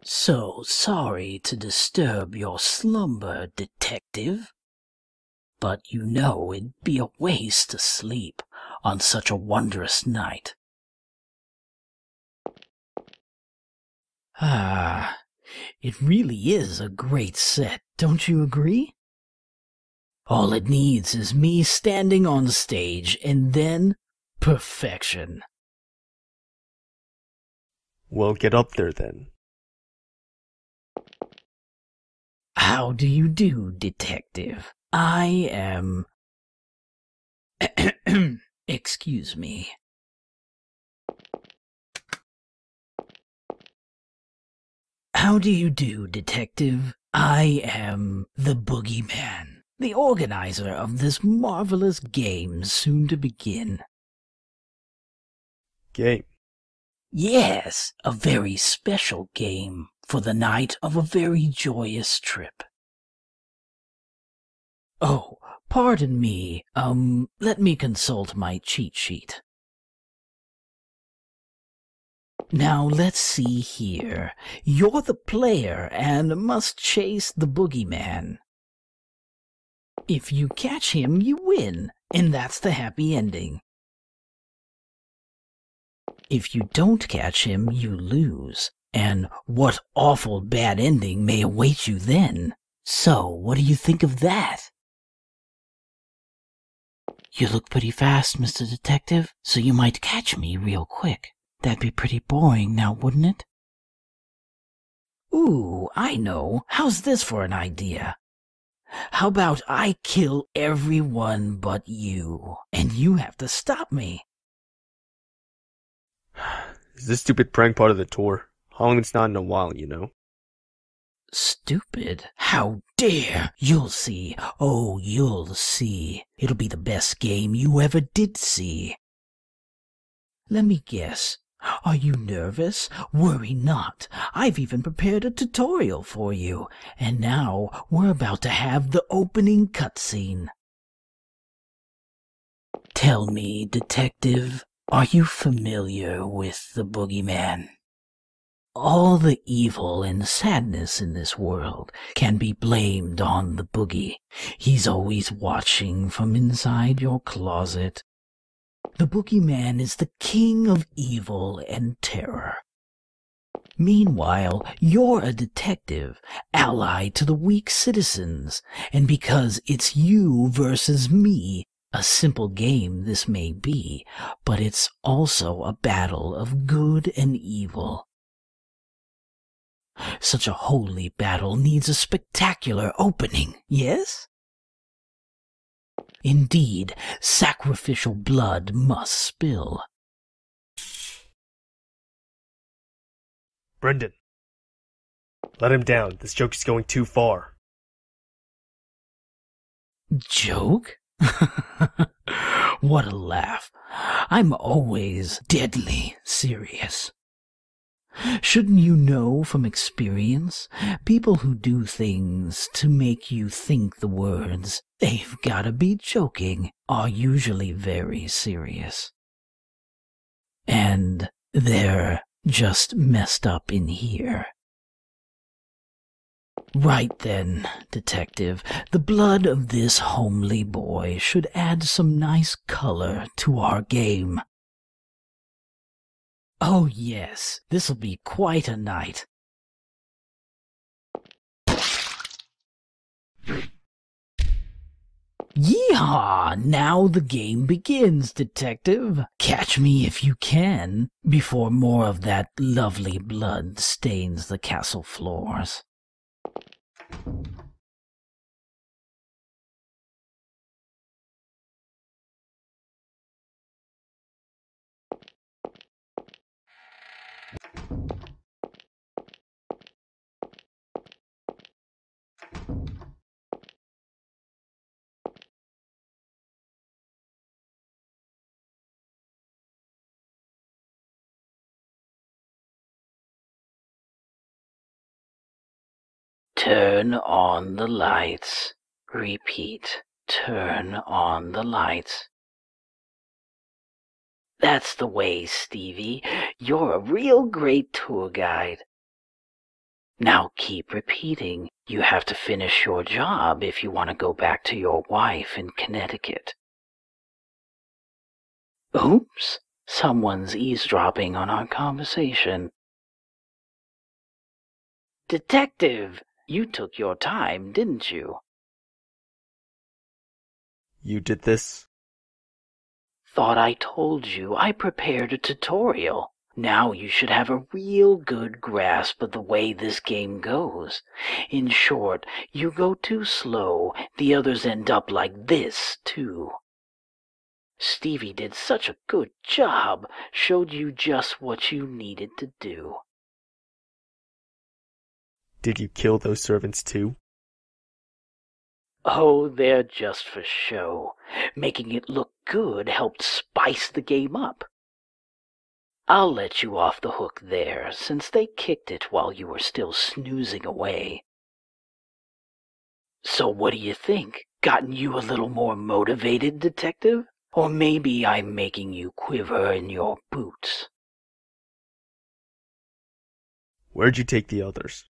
So sorry to disturb your slumber, detective. But you know it'd be a waste to sleep on such a wondrous night. Ah, it really is a great set, don't you agree? All it needs is me standing on stage and then perfection. Well, get up there then. How do you do, detective? I am... Excuse me. How do you do, detective? I am the Boogie Man, the organizer of this marvelous game soon to begin. Game. Yes, a very special game for the night of a very joyous trip. Oh, pardon me, let me consult my cheat sheet. Now let's see here. You're the player and must chase the boogeyman. If you catch him, you win, and that's the happy ending. If you don't catch him, you lose, and what awful bad ending may await you then? So, what do you think of that? You look pretty fast, Mr. Detective, so you might catch me real quick. That'd be pretty boring now, wouldn't it? Ooh, I know. How's this for an idea? How about I kill everyone but you, and you have to stop me? Is this stupid prank part of the tour? Halloween's not in a while, you know. Stupid? How dare! You'll see. Oh, you'll see. It'll be the best game you ever did see. Let me guess. Are you nervous? Worry not. I've even prepared a tutorial for you. And now we're about to have the opening cutscene. Tell me, detective, are you familiar with the Boogeyman? All the evil and sadness in this world can be blamed on the boogie. He's always watching from inside your closet. The Boogeyman is the king of evil and terror. Meanwhile, you're a detective, allied to the weak citizens, and because it's you versus me, a simple game this may be, but it's also a battle of good and evil. Such a holy battle needs a spectacular opening, yes? Indeed, sacrificial blood must spill. Brendan. Let him down. This joke is going too far. Joke? What a laugh. I'm always deadly serious. Shouldn't you know from experience? People who do things to make you think the words "they've gotta be joking" are usually very serious. And they're just messed up in here. Right then, detective, the blood of this homely boy should add some nice color to our game. Oh yes, this'll be quite a night. Yeehaw! Now the game begins, detective. Catch me if you can, before more of that lovely blood stains the castle floors. Turn on the lights. Repeat. Turn on the lights. That's the way, Stevie. You're a real great tour guide. Now keep repeating. You have to finish your job if you want to go back to your wife in Connecticut. Oops, someone's eavesdropping on our conversation. Detective, you took your time, didn't you? You did this? Thought I told you I prepared a tutorial. Now you should have a real good grasp of the way this game goes. In short, you go too slow, the others end up like this, too. Stevie did such a good job, showed you just what you needed to do. Did you kill those servants too? Oh, they're just for show. Making it look good helped spice the game up. I'll let you off the hook there, since they kicked it while you were still snoozing away. So what do you think? Gotten you a little more motivated, Detective? Or maybe I'm making you quiver in your boots. Where'd you take the others?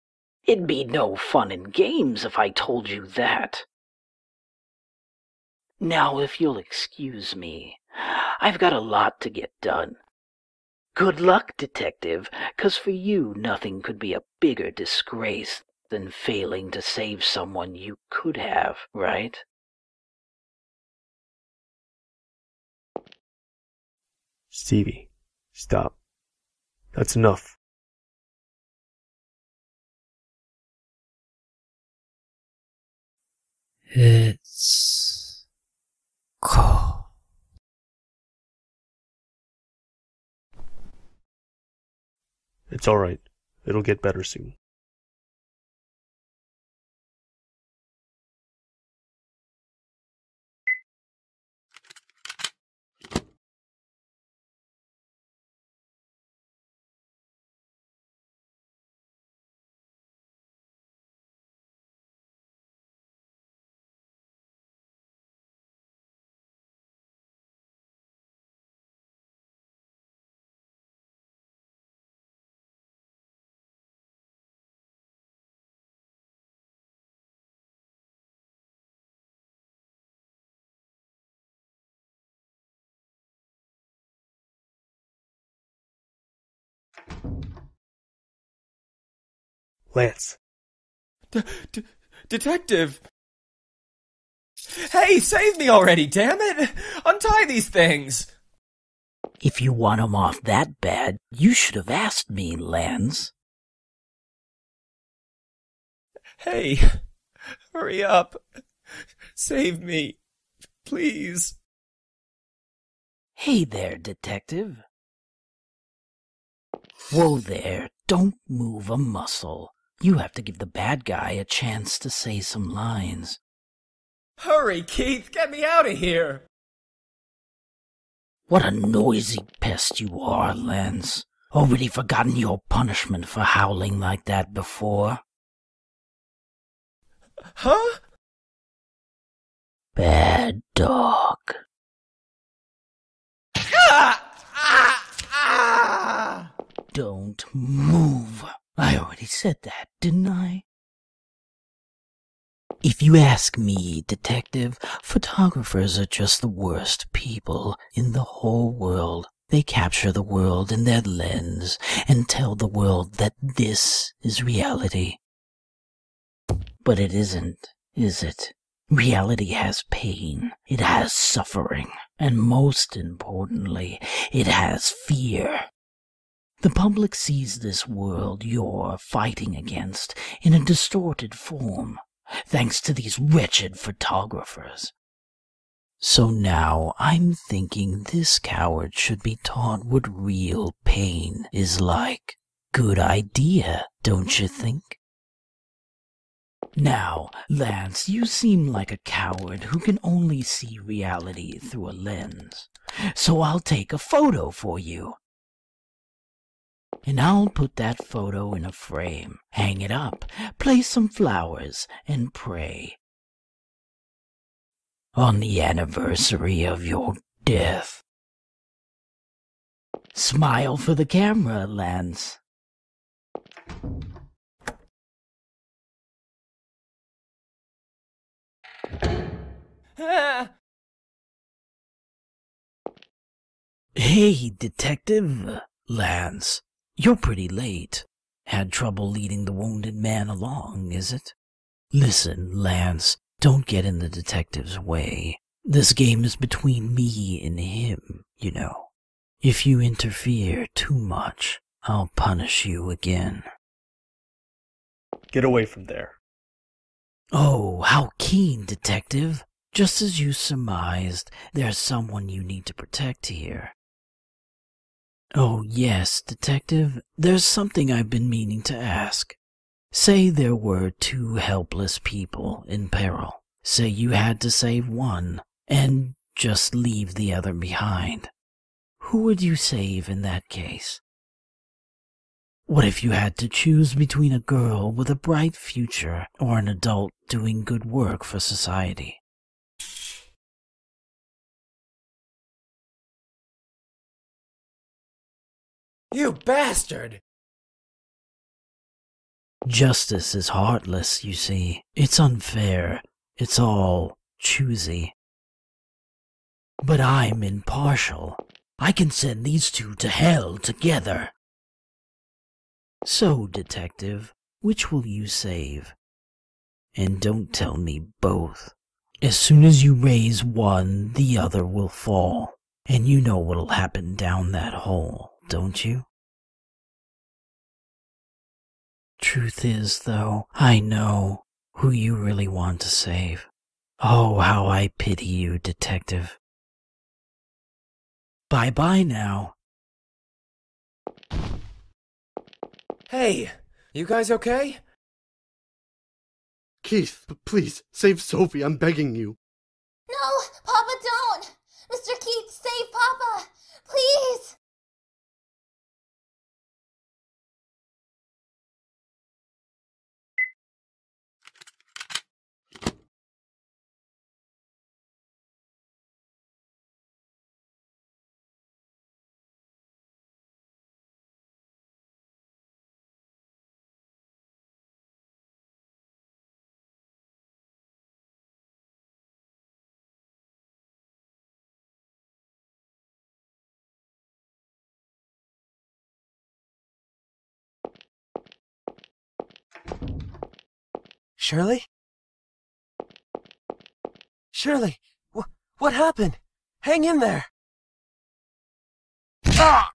It'd be no fun and games if I told you that. Now, if you'll excuse me, I've got a lot to get done. Good luck, Detective, 'cause for you nothing could be a bigger disgrace than failing to save someone you could have, right? Stevie, stop. That's enough. It's cold. It's alright. It'll get better soon. Lance. Detective! Hey, save me already, damn it! Untie these things! If you want 'em off that bad, you should have asked me, Lance. Hey, hurry up. Save me, please. Hey there, Detective. Whoa there, don't move a muscle. You have to give the bad guy a chance to say some lines. Hurry, Keith, get me out of here! What a noisy pest you are, Lance. Already forgotten your punishment for howling like that before? Huh? Bad dog. Don't move. I already said that, didn't I? If you ask me, Detective, photographers are just the worst people in the whole world. They capture the world in their lens and tell the world that this is reality. But it isn't, is it? Reality has pain, it has suffering, and most importantly, it has fear. The public sees this world you're fighting against in a distorted form, thanks to these wretched photographers. So now I'm thinking this coward should be taught what real pain is like. Good idea, don't you think? Now, Lance, you seem like a coward who can only see reality through a lens. So I'll take a photo for you. And I'll put that photo in a frame, hang it up, place some flowers, and pray. On the anniversary of your death. Smile for the camera, Lance. Hey, Detective Lance. You're pretty late. Had trouble leading the wounded man along, is it? Listen, Lance, don't get in the detective's way. This game is between me and him, you know. If you interfere too much, I'll punish you again. Get away from there. Oh, how keen, Detective. Just as you surmised, there's someone you need to protect here. Oh, yes, Detective, there's something I've been meaning to ask. Say there were two helpless people in peril. Say you had to save one, and just leave the other behind. Who would you save in that case? What if you had to choose between a girl with a bright future or an adult doing good work for society? You bastard! Justice is heartless, you see. It's unfair. It's all choosy. But I'm impartial. I can send these two to hell together. So, Detective, which will you save? And don't tell me both. As soon as you raise one, the other will fall. And you know what'll happen down that hole, don't you? Truth is, though, I know who you really want to save. Oh, how I pity you, Detective. Bye-bye now. Hey, you guys okay? Keith, please, save Sophie, I'm begging you. No, Papa, don't! Mr. Keats, save Papa! Please! Shirley? Shirley, what happened? Hang in there! Ah!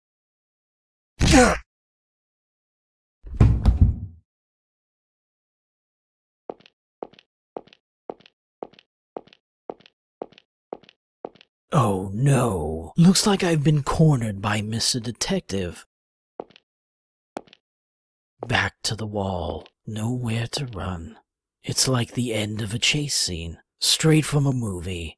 Oh no, looks like I've been cornered by Mr. Detective. Back to the wall, nowhere to run. It's like the end of a chase scene, straight from a movie.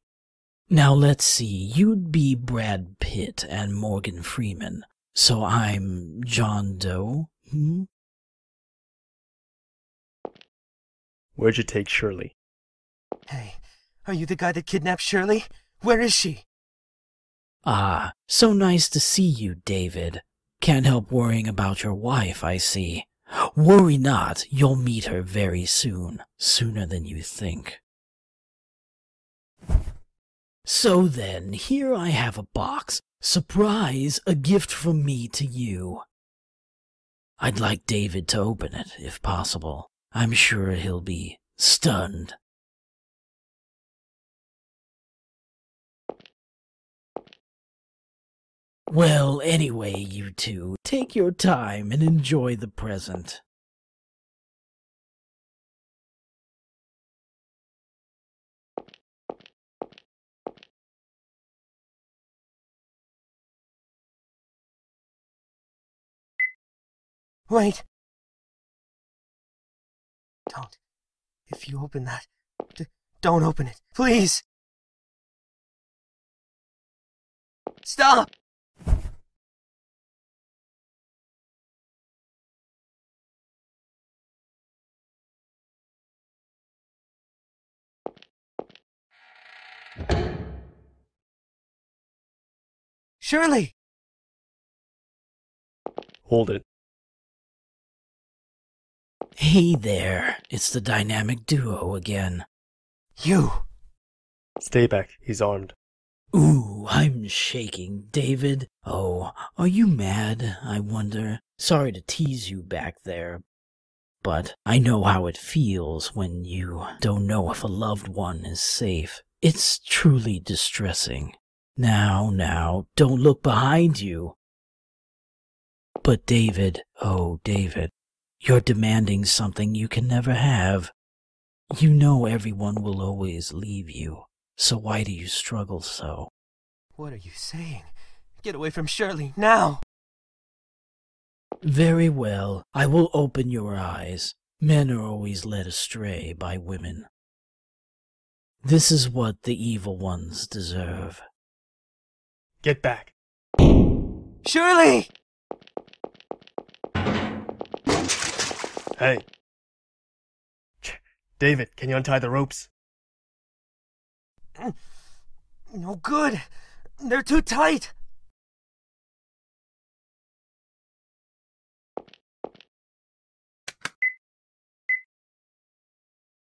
Now let's see, you'd be Brad Pitt and Morgan Freeman, so I'm John Doe, Where'd you take Shirley? Hey, are you the guy that kidnapped Shirley? Where is she? Ah, so nice to see you, David. Can't help worrying about your wife, I see. Worry not, you'll meet her very soon, sooner than you think. So then, here I have a box. Surprise, a gift from me to you. I'd like David to open it, if possible. I'm sure he'll be stunned. Well, anyway, you two, take your time and enjoy the present. Wait! Don't. If you open that, don't open it, please! Stop! Shirley! Hold it. Hey there, it's the dynamic duo again. You! Stay back. He's armed. Ooh, I'm shaking, David. Oh, are you mad, I wonder? Sorry to tease you back there, but I know how it feels when you don't know if a loved one is safe. It's truly distressing. Now, don't look behind you. But David, oh David, you're demanding something you can never have. You know everyone will always leave you, so why do you struggle so? What are you saying? Get away from Shirley, now! Very well, I will open your eyes. Men are always led astray by women. This is what the evil ones deserve. Get back. Shirley! Hey. David, can you untie the ropes? No good. They're too tight.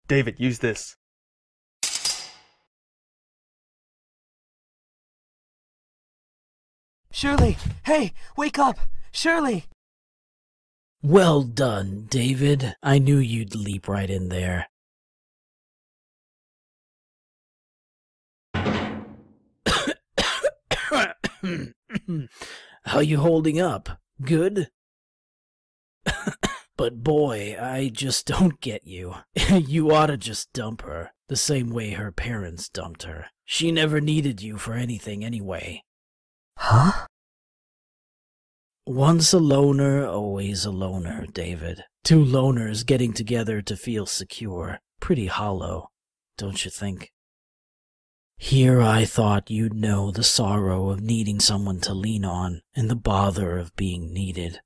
David, use this. Shirley! Hey, wake up! Shirley! Well done, David. I knew you'd leap right in there. How you holding up? Good? But boy, I just don't get you. You oughta just dump her, the same way her parents dumped her. She never needed you for anything anyway. Huh? Once a loner, always a loner, David. Two loners getting together to feel secure. Pretty hollow, don't you think? Here I thought you'd know the sorrow of needing someone to lean on, and the bother of being needed.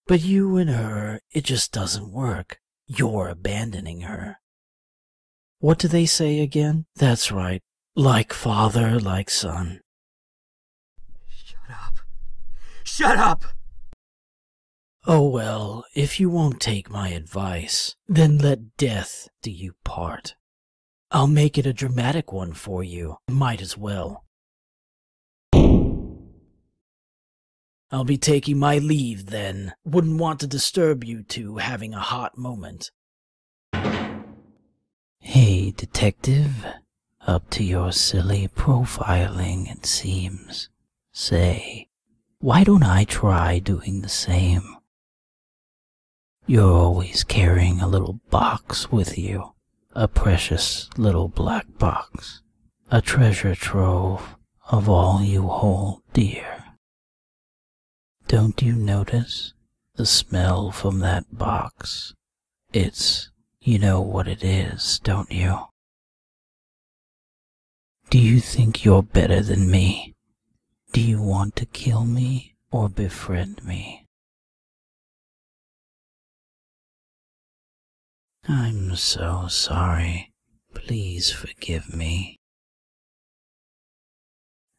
But you and her, it just doesn't work. You're abandoning her. What do they say again? That's right. Like father, like son. Shut up. Shut up! Oh well, if you won't take my advice, then let death do you part. I'll make it a dramatic one for you. Might as well. I'll be taking my leave then. Wouldn't want to disturb you two having a hot moment. Hey, detective. Up to your silly profiling, it seems. Say, why don't I try doing the same? You're always carrying a little box with you. A precious little black box. A treasure trove of all you hold dear. Don't you notice the smell from that box? You know what it is, don't you? Do you think you're better than me? Do you want to kill me or befriend me? I'm so sorry. Please forgive me.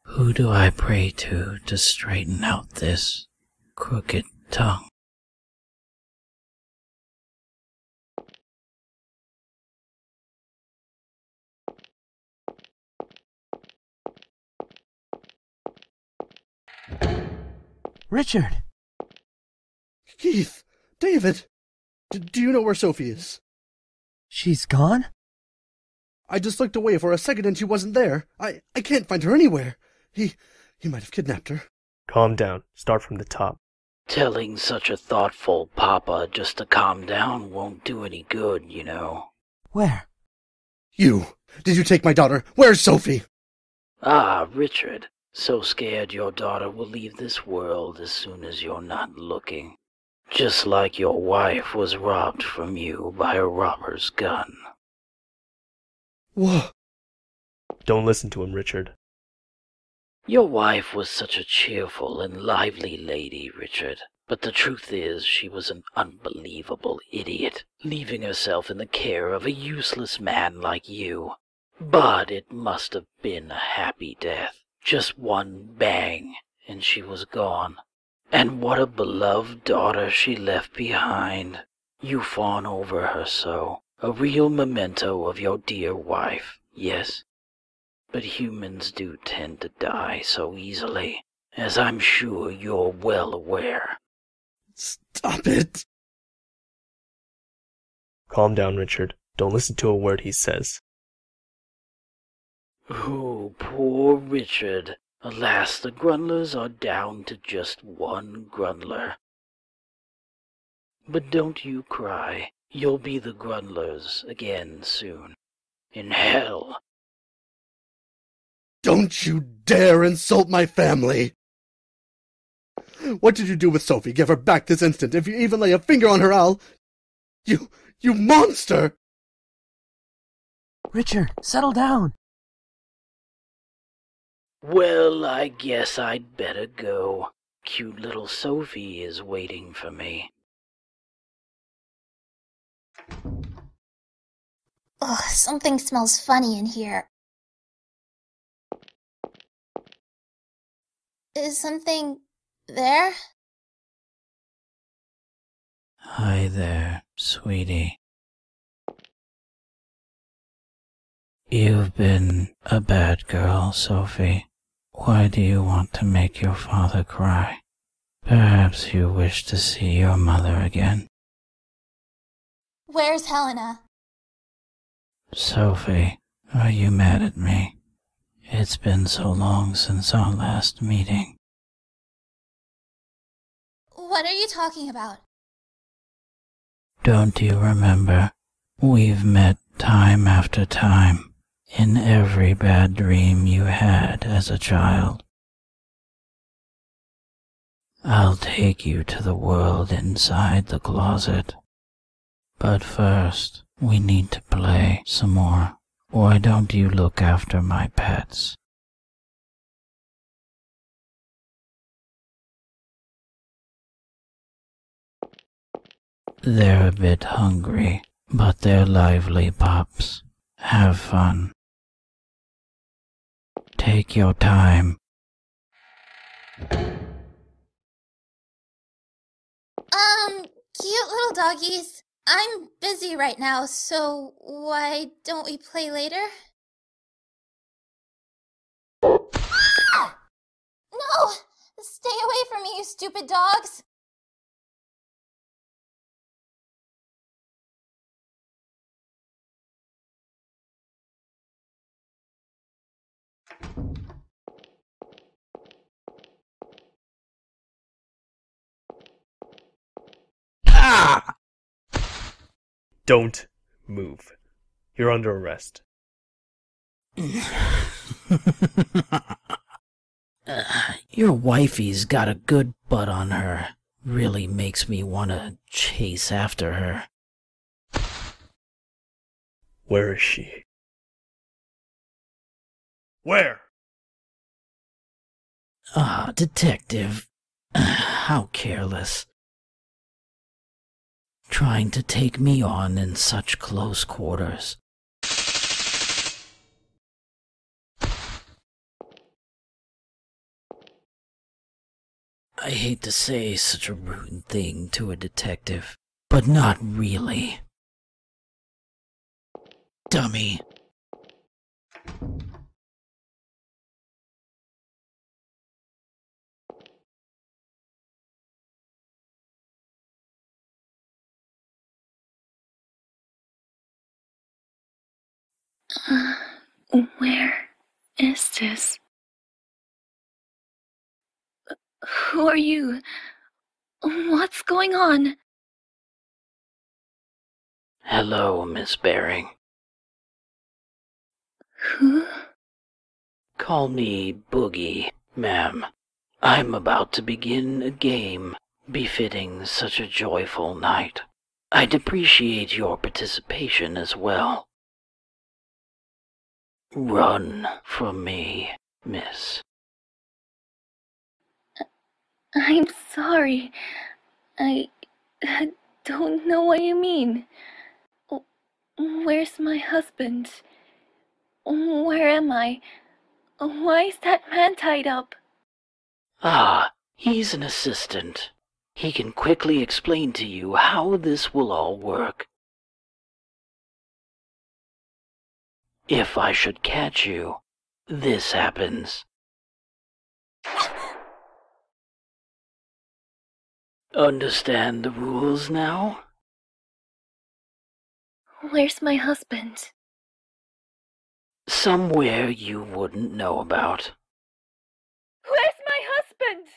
Who do I pray to straighten out this crooked tongue? Richard! Keith! David! Do you know where Sophie is? She's gone? I just looked away for a second and she wasn't there. I can't find her anywhere. He might have kidnapped her. Calm down. Start from the top. Telling such a thoughtful papa just to calm down won't do any good, you know. Where? You! Did you take my daughter? Where's Sophie? Ah, Richard. So scared your daughter will leave this world as soon as you're not looking. Just like your wife was robbed from you by a robber's gun. Whoa! Don't listen to him, Richard. Your wife was such a cheerful and lively lady, Richard. But the truth is she was an unbelievable idiot, leaving herself in the care of a useless man like you. But it must have been a happy death. Just one bang, and she was gone. And what a beloved daughter she left behind. You fawn over her so. A real memento of your dear wife. Yes, but humans do tend to die so easily, as I'm sure you're well aware. Stop it! Calm down, Richard. Don't listen to a word he says. Oh, poor Richard. Alas, the Grundlers are down to just one Grundler. But don't you cry. You'll be the Grundlers again soon. In hell. Don't you dare insult my family! What did you do with Sophie? Give her back this instant. If you even lay a finger on her, I'll... You monster! Richard, settle down. Well, I guess I'd better go. Cute little Sophie is waiting for me. Ugh, something smells funny in here. Is something there? Hi there, sweetie. You've been a bad girl, Sophie. Why do you want to make your father cry? Perhaps you wish to see your mother again. Where's Helena? Sophie, are you mad at me? It's been so long since our last meeting. What are you talking about? Don't you remember? We've met time after time in every bad dream you had as a child. I'll take you to the world inside the closet. But first, we need to play some more. Why don't you look after my pets? They're a bit hungry, but they're lively pups. Have fun. Take your time. Cute little doggies. I'm busy right now, so why don't we play later? Ah! No! Stay away from me, you stupid dogs! Ah! Don't move. You're under arrest. Your wifey's got a good butt on her. Really makes me want to chase after her. Where is she? Where? Ah, detective. How careless. Trying to take me on in such close quarters. I hate to say such a rude thing to a detective, but not really. Dummy. Where is this? Who are you? What's going on? Hello, Miss Baring. Who? Call me Boogie, ma'am. I'm about to begin a game befitting such a joyful night. I'd appreciate your participation as well. Run from me, miss. I'm sorry. I don't know what you mean. Where's my husband? Where am I? Why is that man tied up? Ah, he's an assistant. He can quickly explain to you how this will all work. If I should catch you, this happens. Understand the rules now? Where's my husband? Somewhere you wouldn't know about. Where's my husband?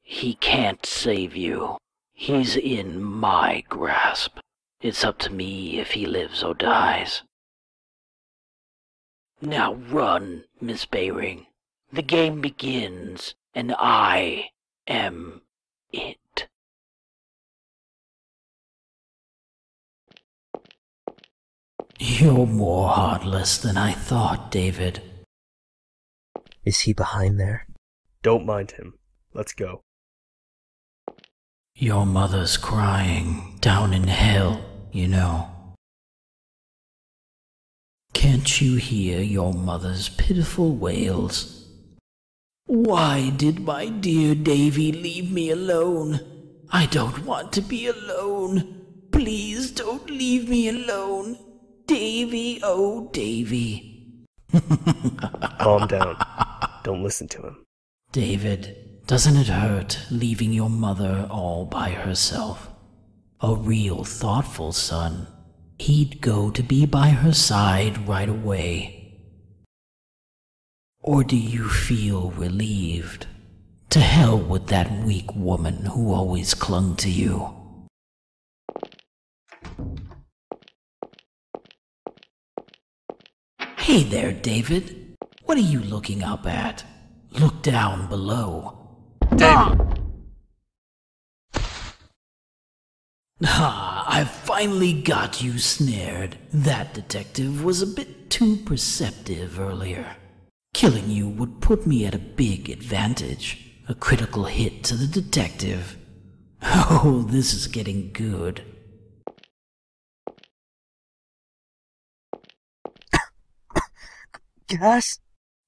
He can't save you. He's in my grasp. It's up to me if he lives or dies. Now run, Miss Bayring. The game begins, and I am it. You're more heartless than I thought, David. Is he behind there? Don't mind him. Let's go. Your mother's crying down in hell, you know. Can't you hear your mother's pitiful wails? Why did my dear Davy leave me alone? I don't want to be alone. Please don't leave me alone. Davy, oh Davy. Calm down. Don't listen to him. David, doesn't it hurt leaving your mother all by herself? A real thoughtful son. He'd go to be by her side right away. Or do you feel relieved? To hell with that weak woman who always clung to you. Hey there, David. What are you looking up at? Look down below. David! Ah, I finally got you snared. That detective was a bit too perceptive earlier. Killing you would put me at a big advantage. A critical hit to the detective. Oh, this is getting good. Gas?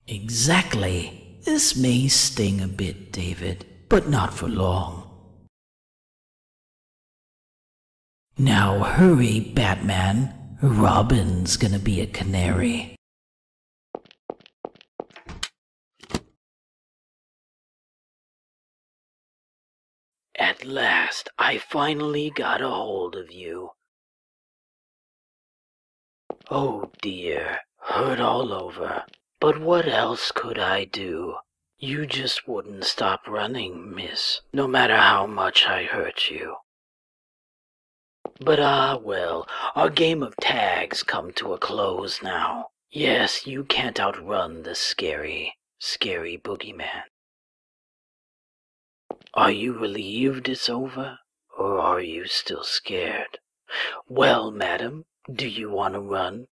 Exactly. This may sting a bit, David, but not for long. Now hurry, Batman. Robin's gonna be a canary. At last, I finally got a hold of you. Oh dear, hurt all over. But what else could I do? You just wouldn't stop running, miss, no matter how much I hurt you. But well, our game of tag's come to a close now. Yes, you can't outrun the scary, scary boogeyman. Are you relieved it's over, or are you still scared? Well, madam, do you want to run?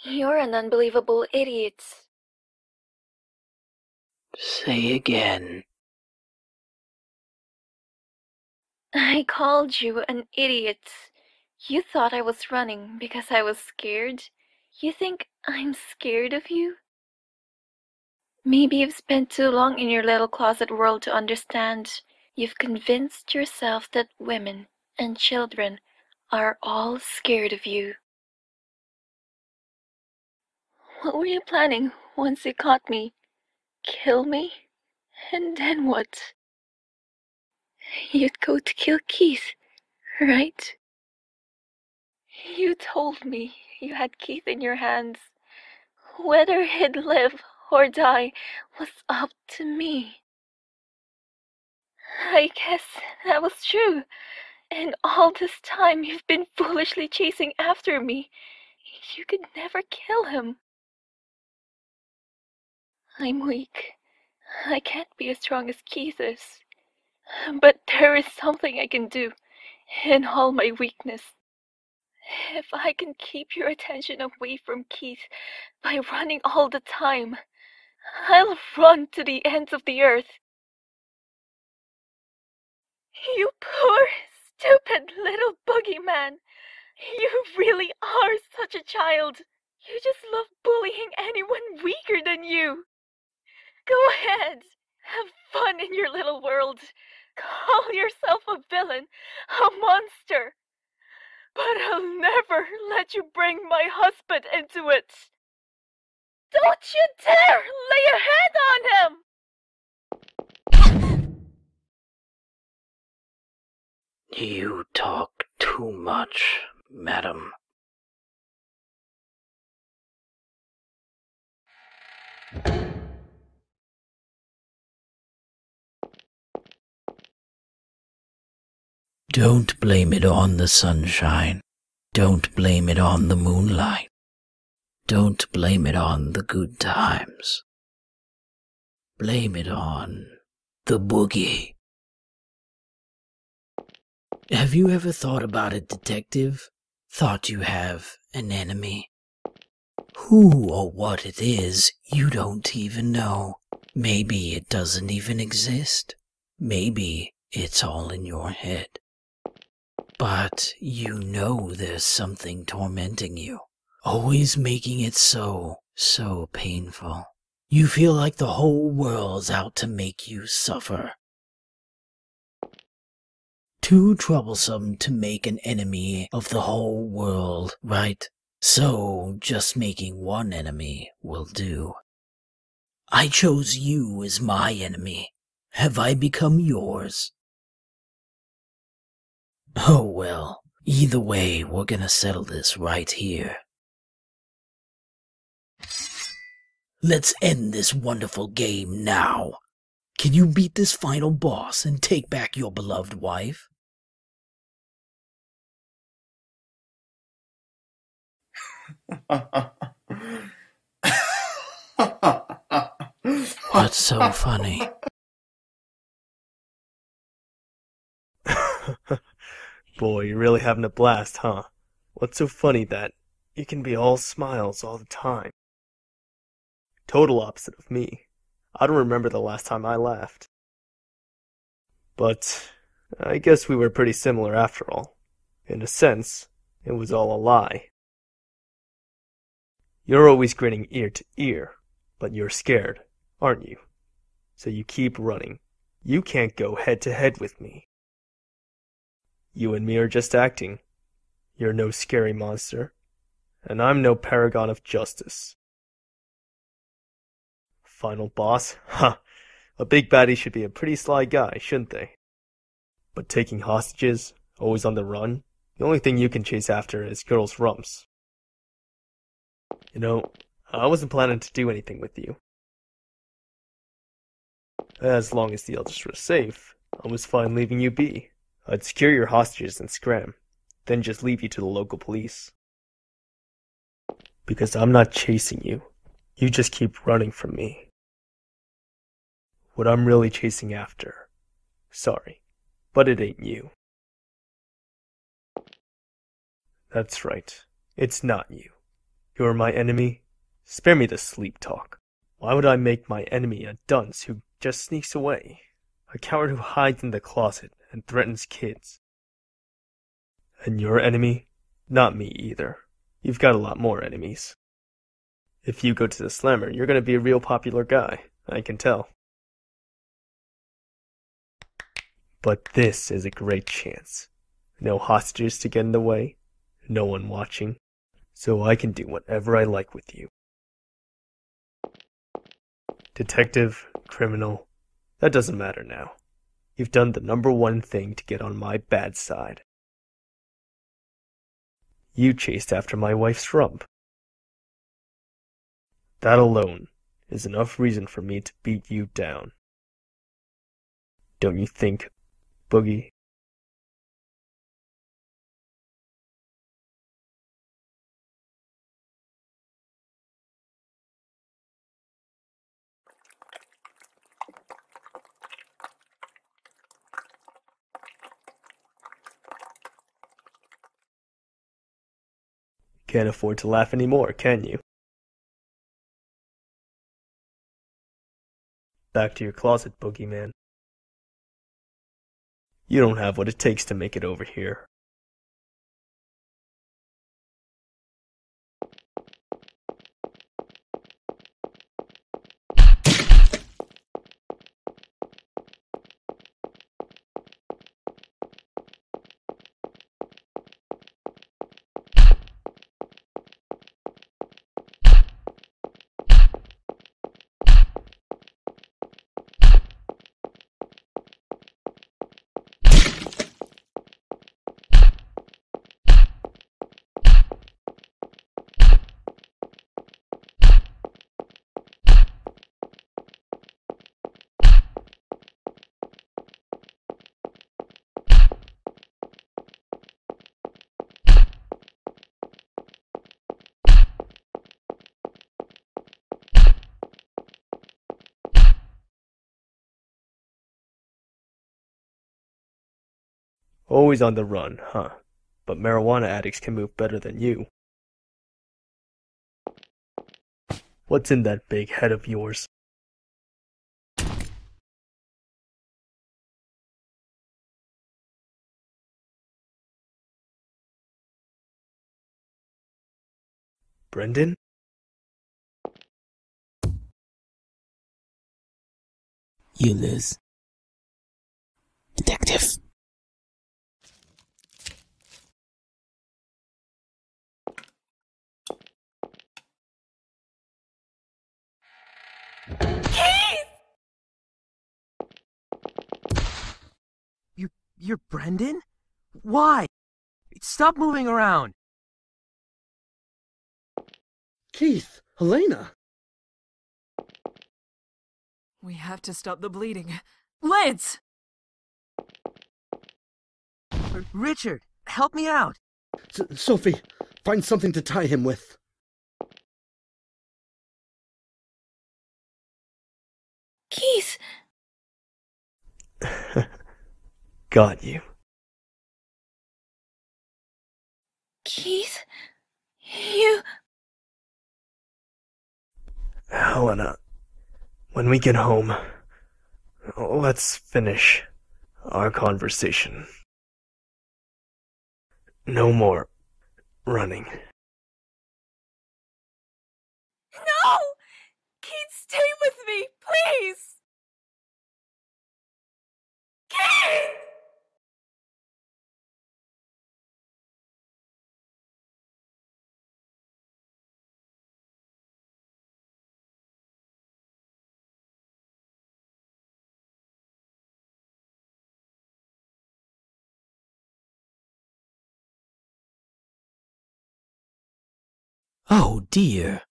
You're an unbelievable idiot. Say again. I called you an idiot. You thought I was running because I was scared? You think I'm scared of you? Maybe you've spent too long in your little closet world to understand. You've convinced yourself that women and children are all scared of you. What were you planning once you caught me? Kill me? And then what? You'd go to kill Keith, right? You told me you had Keith in your hands. Whether he'd live or die was up to me. I guess that was true. And all this time you've been foolishly chasing after me. You could never kill him. I'm weak. I can't be as strong as Keith is. But there is something I can do in all my weakness. If I can keep your attention away from Keith by running all the time, I'll run to the ends of the earth. You poor, stupid little boogeyman. You really are such a child. You just love bullying anyone weaker than you. Go ahead. Have fun in your little world. Call yourself a villain, a monster. But I'll never let you bring my husband into it. Don't you dare lay a hand on him! You talk too much, madam. Don't blame it on the sunshine. Don't blame it on the moonlight. Don't blame it on the good times. Blame it on the boogie. Have you ever thought about it, detective? Thought you have an enemy? Who or what it is, you don't even know. Maybe it doesn't even exist. Maybe it's all in your head. But you know there's something tormenting you, always making it so painful. You feel like the whole world's out to make you suffer. Too troublesome to make an enemy of the whole world, right? So just making one enemy will do. I chose you as my enemy. Have I become yours? Oh well, either way, we're gonna settle this right here. Let's end this wonderful game now. Can you beat this final boss and take back your beloved wife? What's so funny? Boy, you're really having a blast, huh? What's so funny that you can be all smiles all the time? Total opposite of me. I don't remember the last time I laughed. But I guess we were pretty similar after all. In a sense, it was all a lie. You're always grinning ear to ear, but you're scared, aren't you? So you keep running. You can't go head to head with me. You and me are just acting. You're no scary monster, and I'm no paragon of justice. Final boss? Huh. A big baddie should be a pretty sly guy, shouldn't they? But taking hostages, always on the run, the only thing you can chase after is girls' rumps. You know, I wasn't planning to do anything with you. As long as the elders were safe, I was fine leaving you be. I'd secure your hostages and scram, then just leave you to the local police. Because I'm not chasing you. You just keep running from me. What I'm really chasing after. Sorry, but it ain't you. That's right. It's not you. You're my enemy. Spare me the sleep talk. Why would I make my enemy a dunce who just sneaks away? A coward who hides in the closet and threatens kids. And your enemy? Not me either. You've got a lot more enemies. If you go to the slammer, you're gonna be a real popular guy. I can tell. But this is a great chance. No hostages to get in the way. No one watching. So I can do whatever I like with you. Detective, criminal, that doesn't matter now. You've done the number one thing to get on my bad side. You chased after my wife's rump. That alone is enough reason for me to beat you down. Don't you think, Boogie? Can't afford to laugh anymore, can you? Back to your closet, Boogie Man. You don't have what it takes to make it over here. Always on the run, huh? But marijuana addicts can move better than you. What's in that big head of yours? Brendan? You lose. Detective. You're Brendan? Why? Stop moving around. Keith, Helena. We have to stop the bleeding. Lance! Richard, help me out. Sophie, find something to tie him with. Keith! Got you. Keith? You... Helena, when we get home, let's finish our conversation. No more running. No! Keith, stay with me, please! Keith! Oh dear.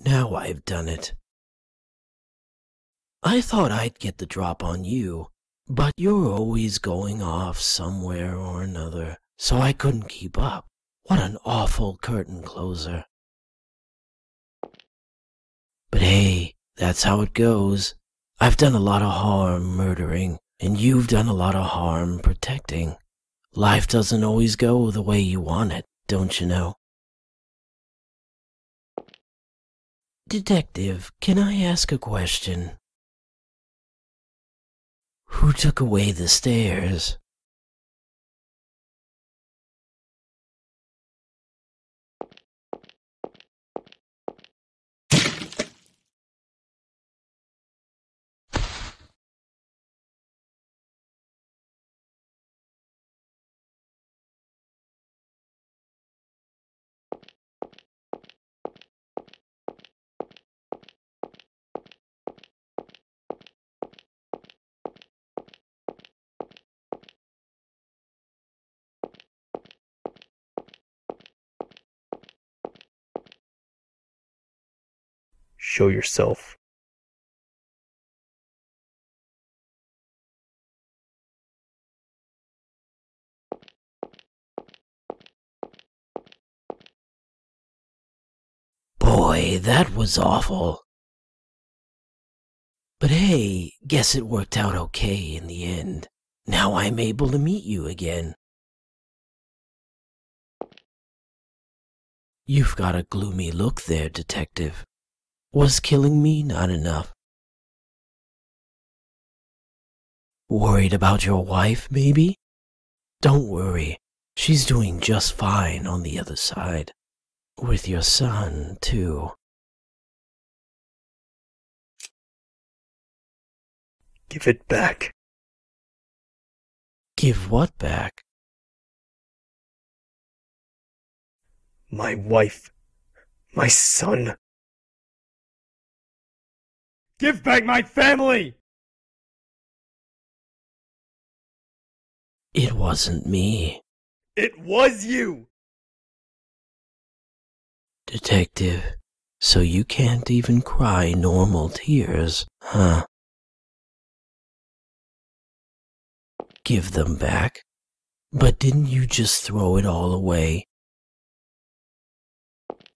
Now I've done it. I thought I'd get the drop on you, but you're always going off somewhere or another, so I couldn't keep up. What an awful curtain closer. But hey, that's how it goes. I've done a lot of harm murdering, and you've done a lot of harm protecting. Life doesn't always go the way you want it, don't you know? Detective, can I ask a question? Who took away the stairs? Show yourself. Boy, that was awful. But hey, guess it worked out okay in the end. Now I'm able to meet you again. You've got a gloomy look there, Detective. Was killing me not enough? Worried about your wife, maybe? Don't worry, she's doing just fine on the other side. With your son, too. Give it back. Give what back? My wife. My son. Give back my family! It wasn't me. It was you! Detective, so you can't even cry normal tears, huh? Give them back? But didn't you just throw it all away?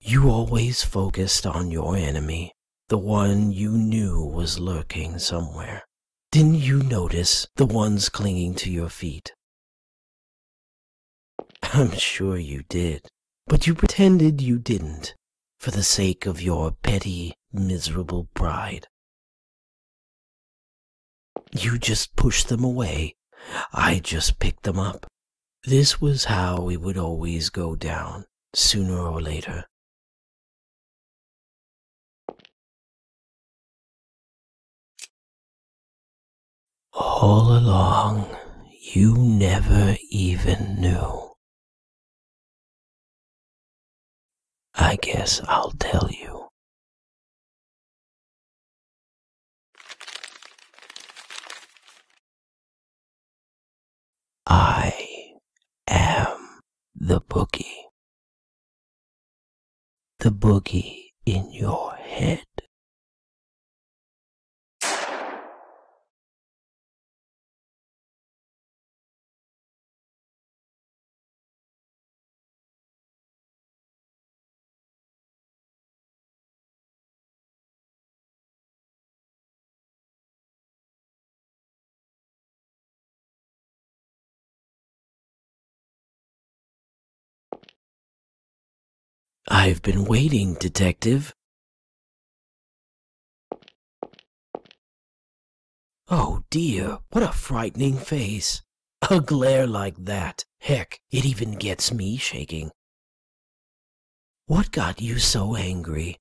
You always focused on your enemy, the one you knew was lurking somewhere. Didn't you notice the ones clinging to your feet? I'm sure you did, but you pretended you didn't, for the sake of your petty, miserable pride. You just pushed them away. I just picked them up. This was how it would always go down, sooner or later. All along, you never even knew. I guess I'll tell you. I am the boogie. The boogie in your head. I've been waiting, Detective. Oh dear, what a frightening face. A glare like that. Heck, it even gets me shaking. What got you so angry?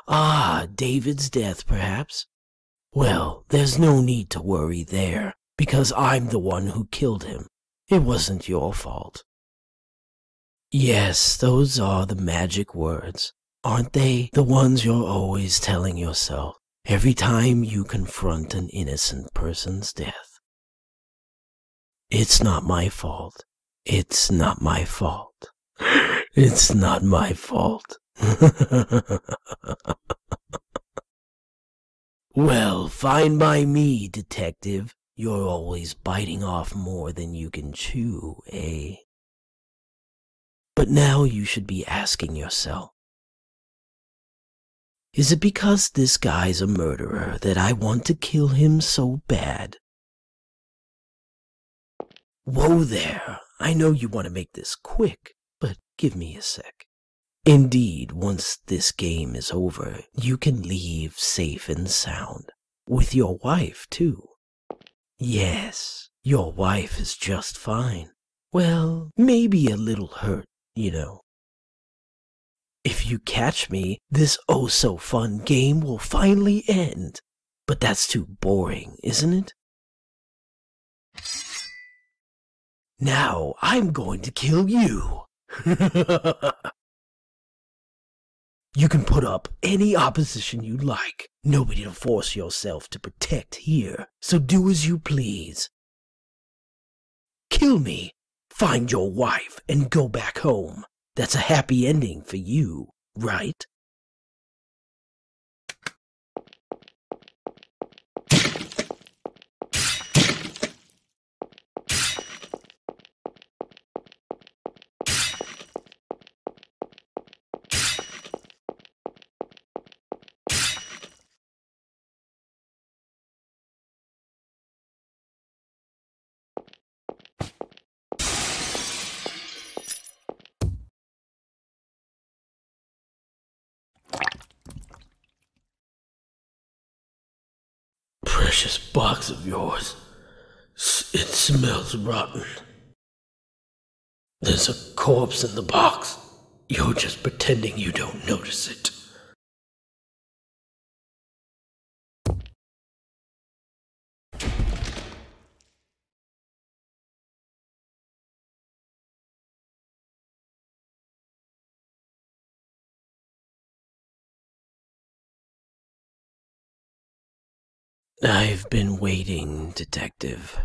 Ah, David's death, perhaps? Well, there's no need to worry there, because I'm the one who killed him. It wasn't your fault. Yes, those are the magic words. Aren't they the ones you're always telling yourself every time you confront an innocent person's death? It's not my fault. It's not my fault. It's not my fault. Well, fine by me, Detective. You're always biting off more than you can chew, eh? But now you should be asking yourself, is it because this guy's a murderer that I want to kill him so bad? Whoa there, I know you want to make this quick, but give me a sec. Indeed, once this game is over, you can leave safe and sound. With your wife, too. Yes, your wife is just fine. Well, maybe a little hurt, you know. If you catch me, this oh-so-fun game will finally end. But that's too boring, isn't it? Now I'm going to kill you. You can put up any opposition you like. Nobody to force yourself to protect here, so do as you please. Kill me, find your wife, and go back home. That's a happy ending for you, right? Precious box of yours. It smells rotten. There's a corpse in the box. You're just pretending you don't notice it. I've been waiting, Detective.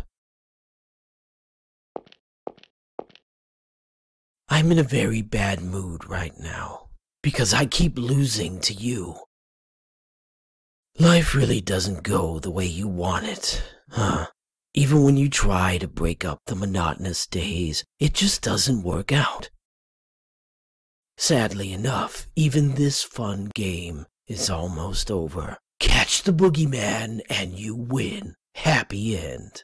I'm in a very bad mood right now, because I keep losing to you. Life really doesn't go the way you want it, huh? Even when you try to break up the monotonous days, it just doesn't work out. Sadly enough, even this fun game is almost over. Catch the boogeyman and you win. Happy end.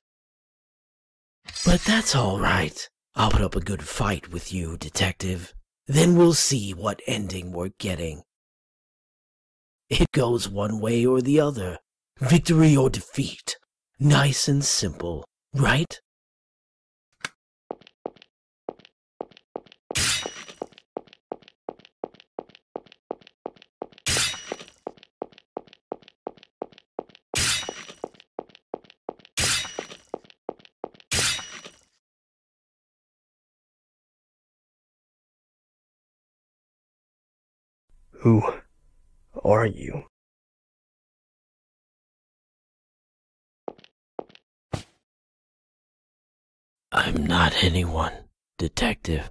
But that's all right. I'll put up a good fight with you, detective. Then we'll see what ending we're getting. It goes one way or the other. Victory or defeat. Nice and simple, right? Who are you? I'm not anyone, detective.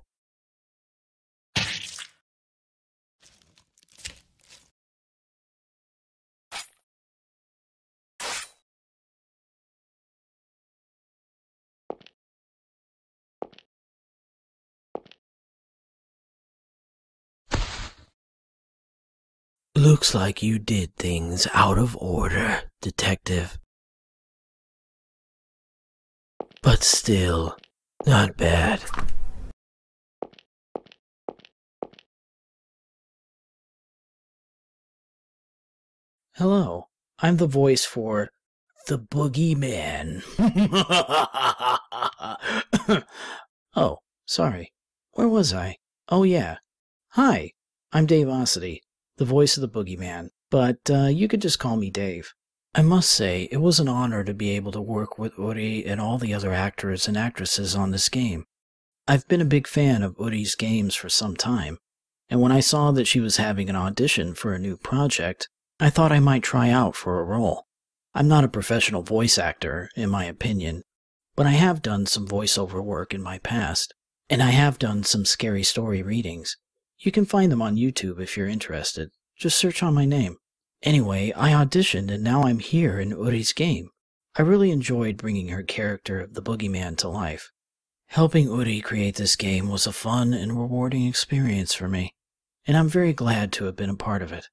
Looks like you did things out of order, detective. But still, not bad. Hello, I'm the voice for the Boogie Man. Oh, sorry. Where was I? Oh yeah. Hi, I'm Dave Ossity, the voice of the Boogie Man, but you could just call me Dave. I must say, it was an honor to be able to work with Uri and all the other actors and actresses on this game. I've been a big fan of Uri's games for some time, and when I saw that she was having an audition for a new project, I thought I might try out for a role. I'm not a professional voice actor, in my opinion, but I have done some voiceover work in my past, and I have done some scary story readings. You can find them on YouTube if you're interested. Just search on my name. Anyway, I auditioned and now I'm here in Uri's game. I really enjoyed bringing her character of the Boogeyman to life. Helping Uri create this game was a fun and rewarding experience for me, and I'm very glad to have been a part of it.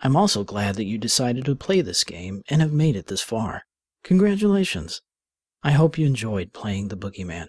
I'm also glad that you decided to play this game and have made it this far. Congratulations. I hope you enjoyed playing the Boogeyman.